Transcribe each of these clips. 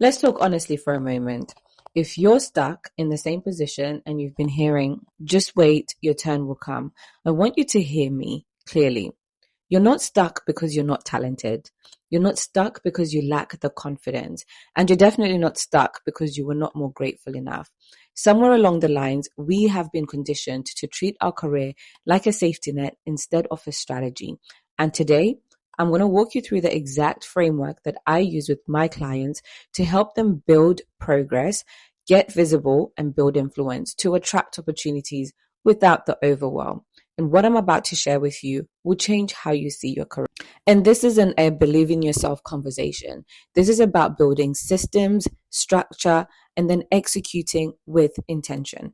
Let's talk honestly for a moment. If you're stuck in the same position and you've been hearing, just wait, your turn will come, I want you to hear me clearly. You're not stuck because you're not talented. You're not stuck because you lack the confidence. And you're definitely not stuck because you were not more grateful enough. Somewhere along the lines, we have been conditioned to treat our career like a safety net instead of a strategy. And today, I'm going to walk you through the exact framework that I use with my clients to help them build progress, get visible, and build influence to attract opportunities without the overwhelm. And what I'm about to share with you will change how you see your career. And this isn't a believe in yourself conversation. This is about building systems, structure, and then executing with intention.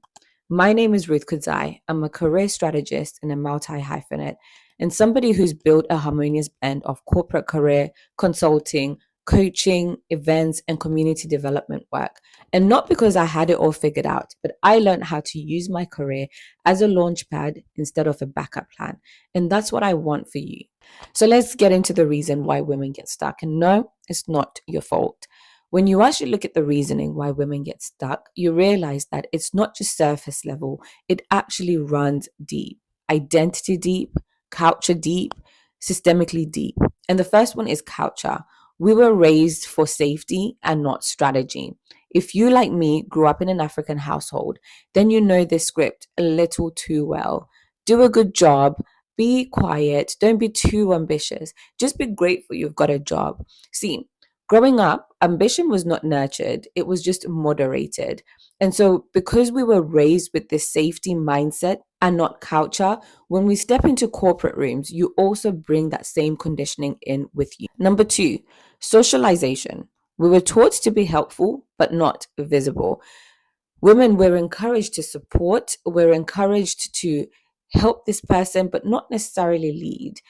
My name is Ruth Kudzai. I'm a career strategist and a multi-hyphenate, and somebody who's built a harmonious blend of corporate career, consulting, coaching, events, and community development work. And not because I had it all figured out, but I learned how to use my career as a launch pad instead of a backup plan. And that's what I want for you. So let's get into the reason why women get stuck. And no, it's not your fault. When you actually look at the reasoning why women get stuck, you realize that it's not just surface level, it actually runs deep, identity deep, culture deep, systemically deep. And the first one is culture. We were raised for safety and not strategy. If you, like me, grew up in an African household, then you know this script a little too well. Do a good job, be quiet, don't be too ambitious, just be grateful you've got a job. See, growing up, ambition was not nurtured, it was just moderated. And so, because we were raised with this safety mindset and not culture, when we step into corporate rooms, you also bring that same conditioning in with you. Number two, socialization. We were taught to be helpful, but not visible. Women were encouraged to support, we're encouraged to help this person, but not necessarily lead,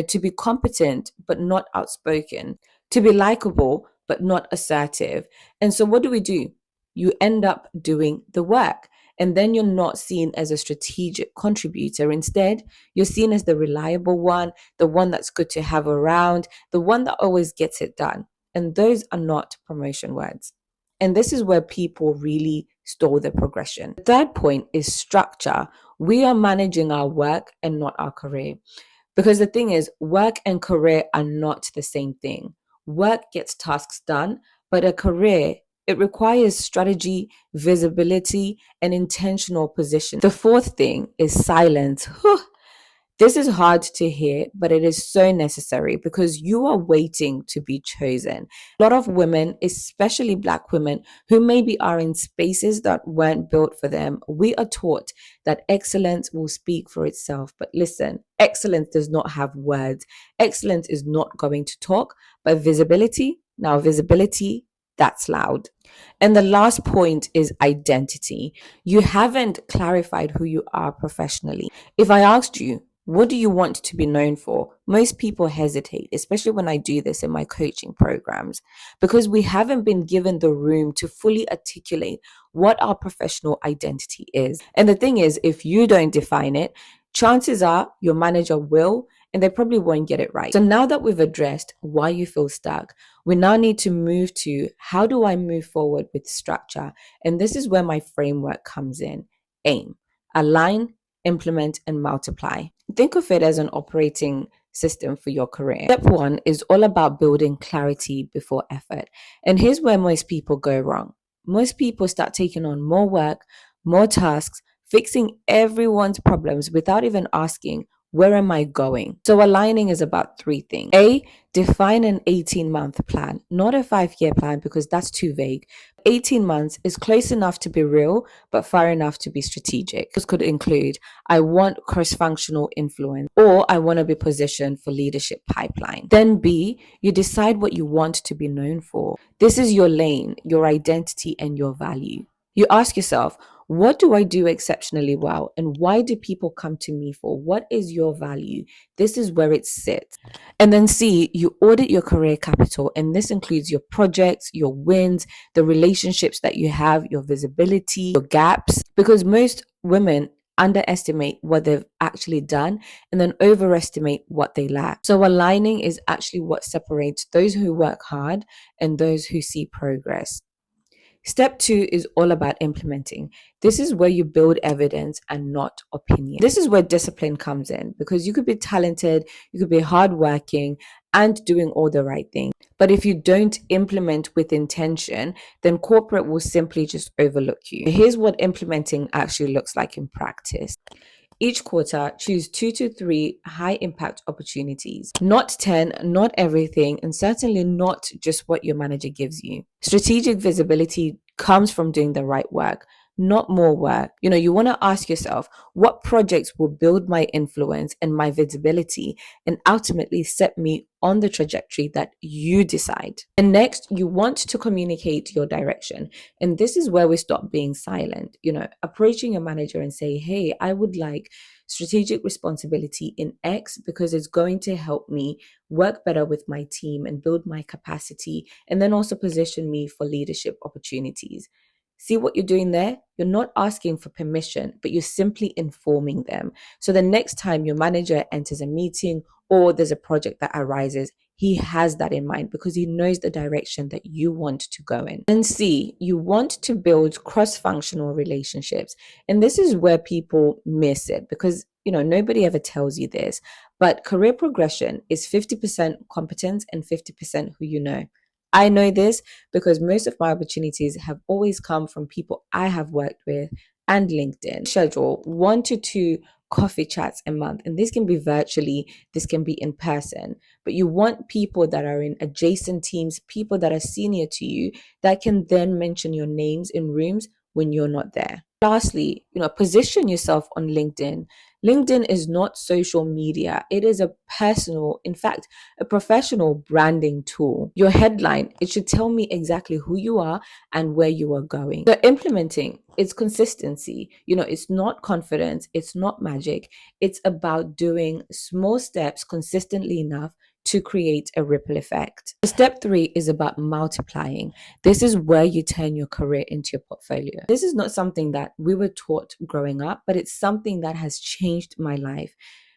to be competent, but not outspoken, to be likable, but not assertive. And so what do? You end up doing the work. And then you're not seen as a strategic contributor. Instead, you're seen as the reliable one, the one that's good to have around, the one that always gets it done. And those are not promotion words. And this is where people really stall the progression. The third point is structure. We are managing our work and not our career. Because the thing is, work and career are not the same thing. Work gets tasks done, but a career, it requires strategy, visibility, and intentional position. The fourth thing is silence. This is hard to hear, but it is so necessary because you are waiting to be chosen. A lot of women, especially Black women, who maybe are in spaces that weren't built for them, we are taught that excellence will speak for itself. But listen, excellence does not have words. Excellence is not going to talk, but visibility, that's loud. And the last point is identity. You haven't clarified who you are professionally. If I asked you, what do you want to be known for? Most people hesitate, especially when I do this in my coaching programs, because we haven't been given the room to fully articulate what our professional identity is. And the thing is, if you don't define it, chances are your manager will, and they probably won't get it right. So now that we've addressed why you feel stuck, we now need to move to how do I move forward with structure? And this is where my framework comes in. AIM, align, implement, and multiply. Think of it as an operating system for your career. Step one is all about building clarity before effort. And here's where most people go wrong. Most people start taking on more work, more tasks, fixing everyone's problems without even asking, where am I going? So aligning is about three things. A, define an 18-month plan, not a 5-year plan because that's too vague. 18 months is close enough to be real, but far enough to be strategic. This could include, I want cross-functional influence, or I want to be positioned for leadership pipeline. Then B, you decide what you want to be known for. This is your lane, your identity, and your value. You ask yourself, what do I do exceptionally well? And why do people come to me for? What is your value? This is where it sits. And then C, you audit your career capital. And this includes your projects, your wins, the relationships that you have, your visibility, your gaps. Because most women underestimate what they've actually done and then overestimate what they lack. So aligning is actually what separates those who work hard and those who see progress. Step 2 is all about implementing. This is where you build evidence and not opinion. This is where discipline comes in, because you could be talented, you could be hardworking and doing all the right things. But if you don't implement with intention, then corporate will simply just overlook you. Here's what implementing actually looks like in practice. Each quarter, choose 2 to 3 high impact opportunities. Not 10, not everything, and certainly not just what your manager gives you. Strategic visibility comes from doing the right work, not more work. You want to ask yourself, what projects will build my influence and my visibility and ultimately set me on the trajectory that you decide. And next, you want to communicate your direction. And this is where we stop being silent. Approaching your manager and say, hey, I would like strategic responsibility in X because it's going to help me work better with my team and build my capacity, and then also position me for leadership opportunities. See what you're doing there? You're not asking for permission, but you're simply informing them. So the next time your manager enters a meeting or there's a project that arises, he has that in mind because he knows the direction that you want to go in. And C, you want to build cross-functional relationships. And this is where people miss it because, nobody ever tells you this, but career progression is 50% competence and 50% who you know. I know this because most of my opportunities have always come from people I have worked with and LinkedIn. Schedule 1 to 2 coffee chats a month, and this can be virtually, this can be in person, but you want people that are in adjacent teams, people that are senior to you that can then mention your names in rooms when you're not there. Lastly, position yourself on LinkedIn. LinkedIn is not social media. It is a personal, in fact, a professional branding tool. Your headline, it should tell me exactly who you are and where you are going. So implementing, it's consistency. It's not confidence. It's not magic. It's about doing small steps consistently enough to create a ripple effect. Step 3 is about multiplying. This is where you turn your career into your portfolio. This is not something that we were taught growing up, but it's something that has changed my life.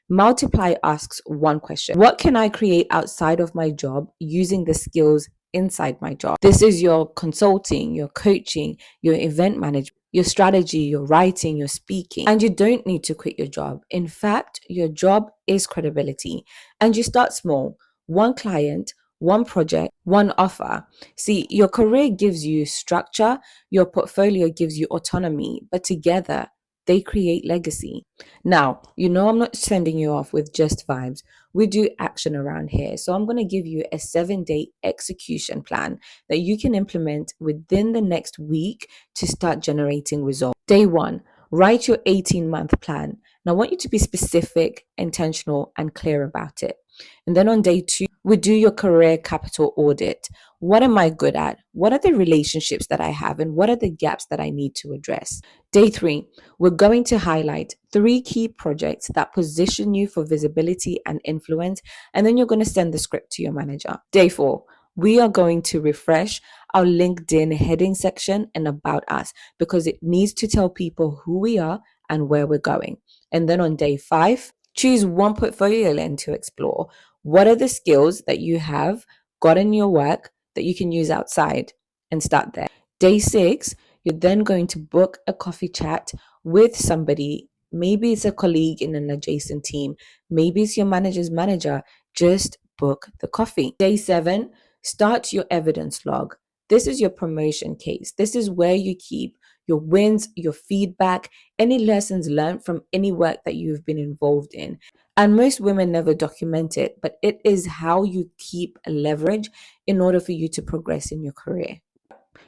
Multiply asks one question: what can I create outside of my job using the skills inside my job? This is your consulting, your coaching, your event management, your strategy, your writing, your speaking. And you don't need to quit your job. In fact, your job is credibility. And you start small. One client, one project, one offer. See, your career gives you structure, your portfolio gives you autonomy, but together they create legacy. Now, I'm not sending you off with just vibes. We do action around here. So I'm going to give you a 7-day execution plan that you can implement within the next week to start generating results. Day 1, write your 18-month plan. Now, I want you to be specific, intentional, and clear about it. And then on day 2, we do your career capital audit. What am I good at? What are the relationships that I have? And what are the gaps that I need to address? Day 3, we're going to highlight 3 key projects that position you for visibility and influence. And then you're going to send the script to your manager. Day 4, we are going to refresh our LinkedIn heading section and about us because it needs to tell people who we are and where we're going. And then on day 5, choose one portfolio lane to explore. What are the skills that you have got in your work that you can use outside, and start there. Day 6, you're then going to book a coffee chat with somebody. Maybe it's a colleague in an adjacent team. Maybe it's your manager's manager. Just book the coffee. Day 7, start your evidence log. This is your promotion case. This is where you keep your wins, your feedback, any lessons learned from any work that you've been involved in. And most women never document it, but it is how you keep leverage in order for you to progress in your career.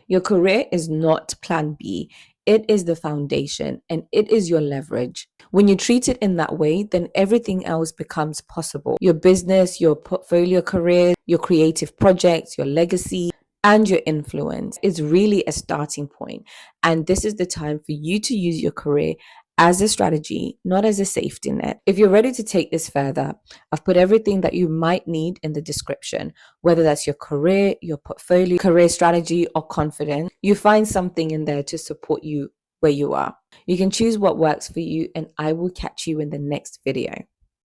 Your career is not plan B. It is the foundation and it is your leverage. When you treat it in that way, then everything else becomes possible. Your business, your portfolio career, your creative projects, your legacy, and your influence is really a starting point. And this is the time for you to use your career as a strategy, not as a safety net. If you're ready to take this further, I've put everything that you might need in the description, whether that's your career, your portfolio, career strategy, or confidence. You find something in there to support you where you are. You can choose what works for you, and I will catch you in the next video.